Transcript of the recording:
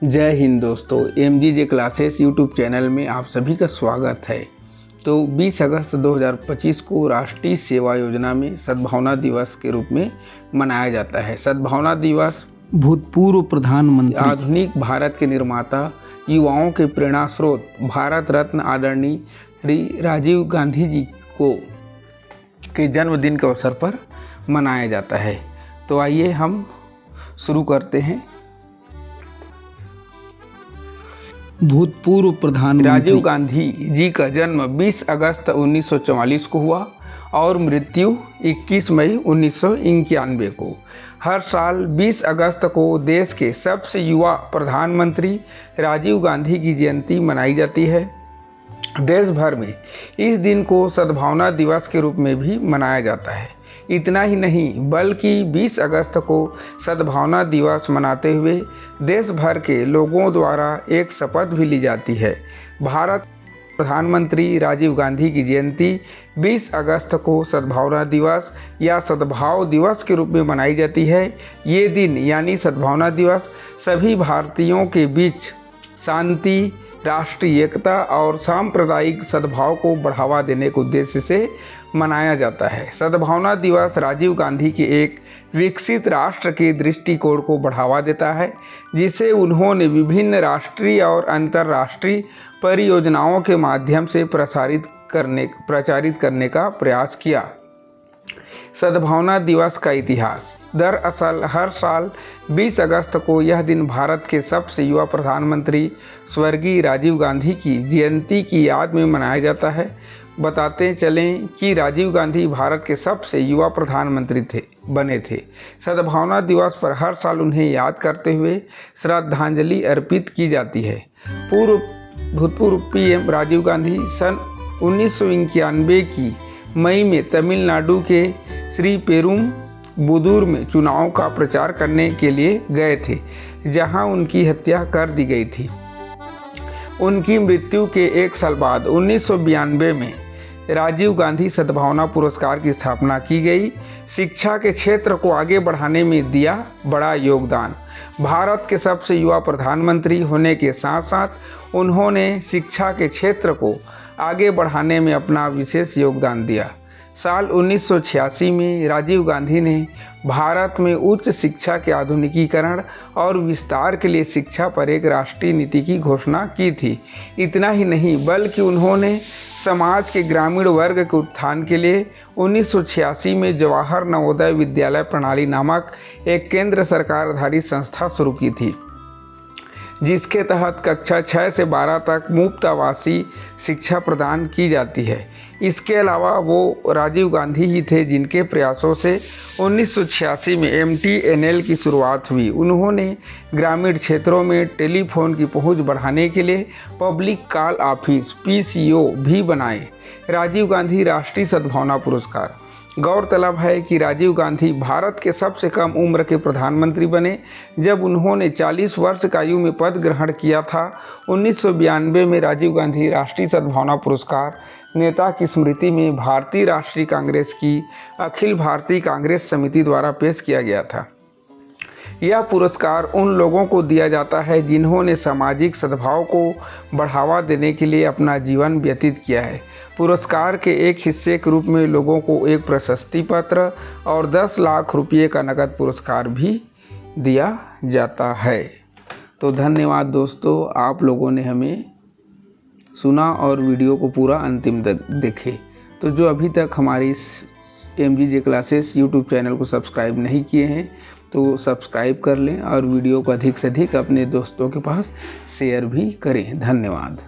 जय हिंद दोस्तों, MGJ classes YouTube channel में आप सभी का स्वागत है। तो 20 अगस्त 2025 को राष्ट्रीय सेवा योजना में सद्भावना दिवस के रूप में मनाया जाता है। सद्भावना दिवस भूतपूर्व प्रधानमंत्री, आधुनिक भारत के निर्माता, युवाओं के प्रेरणा स्रोत, भारत रत्न आदरणीय श्री राजीव गांधी जी के जन्मदिन के अवसर पर मनाया जाता है। तो आइए हम शुरू करते हैं। भूतपूर्व प्रधानमंत्री राजीव गांधी जी का जन्म 20 अगस्त 1944 को हुआ और मृत्यु 21 मई 1991 को। हर साल 20 अगस्त को देश के सबसे युवा प्रधानमंत्री राजीव गांधी की जयंती मनाई जाती है। देश भर में इस दिन को सद्भावना दिवस के रूप में भी मनाया जाता है। इतना ही नहीं बल्कि 20 अगस्त को सद्भावना दिवस मनाते हुए देश भर के लोगों द्वारा एक शपथ भी ली जाती है। भारत प्रधानमंत्री राजीव गांधी की जयंती 20 अगस्त को सद्भावना दिवस या सद्भाव दिवस के रूप में मनाई जाती है। ये दिन यानी सद्भावना दिवस सभी भारतीयों के बीच शांति, राष्ट्रीय एकता और सांप्रदायिक सद्भाव को बढ़ावा देने के उद्देश्य से मनाया जाता है। सद्भावना दिवस राजीव गांधी के एक विकसित राष्ट्र के दृष्टिकोण को बढ़ावा देता है, जिसे उन्होंने विभिन्न राष्ट्रीय और अंतर्राष्ट्रीय परियोजनाओं के माध्यम से प्रचारित करने का प्रयास किया। सद्भावना दिवस का इतिहास। दरअसल हर साल 20 अगस्त को यह दिन भारत के सबसे युवा प्रधानमंत्री स्वर्गीय राजीव गांधी की जयंती की याद में मनाया जाता है। बताते चलें कि राजीव गांधी भारत के सबसे युवा प्रधानमंत्री बने थे। सद्भावना दिवस पर हर साल उन्हें याद करते हुए श्रद्धांजलि अर्पित की जाती है। भूतपूर्व PM राजीव गांधी सन 1991 की मई में तमिलनाडु के श्री पेरुम्बुदूर में चुनाव का प्रचार करने के लिए गए थे, जहां उनकी हत्या कर दी गई थी। उनकी मृत्यु के एक साल बाद 1992 में राजीव गांधी सद्भावना पुरस्कार की स्थापना की गई। शिक्षा के क्षेत्र को आगे बढ़ाने में दिया बड़ा योगदान। भारत के सबसे युवा प्रधानमंत्री होने के साथ साथ उन्होंने शिक्षा के क्षेत्र को आगे बढ़ाने में अपना विशेष योगदान दिया। साल 1986 में राजीव गांधी ने भारत में उच्च शिक्षा के आधुनिकीकरण और विस्तार के लिए शिक्षा पर एक राष्ट्रीय नीति की घोषणा की थी। इतना ही नहीं बल्कि उन्होंने समाज के ग्रामीण वर्ग के उत्थान के लिए 1986 में जवाहर नवोदय विद्यालय प्रणाली नामक एक केंद्र सरकार आधारित संस्था शुरू की थी, जिसके तहत कक्षा 6 से 12 तक मुफ्त आवासीय शिक्षा प्रदान की जाती है। इसके अलावा वो राजीव गांधी ही थे जिनके प्रयासों से 1986 में MTNL की शुरुआत हुई। उन्होंने ग्रामीण क्षेत्रों में टेलीफोन की पहुंच बढ़ाने के लिए पब्लिक कॉल ऑफिस PCO भी बनाए। राजीव गांधी राष्ट्रीय सद्भावना पुरस्कार। गौरतलब है कि राजीव गांधी भारत के सबसे कम उम्र के प्रधानमंत्री बने जब उन्होंने 40 वर्ष की आयु में पद ग्रहण किया था। 1992 में राजीव गांधी राष्ट्रीय सद्भावना पुरस्कार नेता की स्मृति में भारतीय राष्ट्रीय कांग्रेस की अखिल भारतीय कांग्रेस समिति द्वारा पेश किया गया था। यह पुरस्कार उन लोगों को दिया जाता है जिन्होंने सामाजिक सद्भाव को बढ़ावा देने के लिए अपना जीवन व्यतीत किया है। पुरस्कार के एक हिस्से के रूप में लोगों को एक प्रशस्ति पत्र और 10 लाख रुपये का नकद पुरस्कार भी दिया जाता है। तो धन्यवाद दोस्तों, आप लोगों ने हमें सुना और वीडियो को पूरा अंतिम तक देखे। तो जो अभी तक हमारी MGJ क्लासेस यूट्यूब चैनल को सब्सक्राइब नहीं किए हैं तो सब्सक्राइब कर लें और वीडियो को अधिक से अधिक अपने दोस्तों के पास शेयर भी करें। धन्यवाद।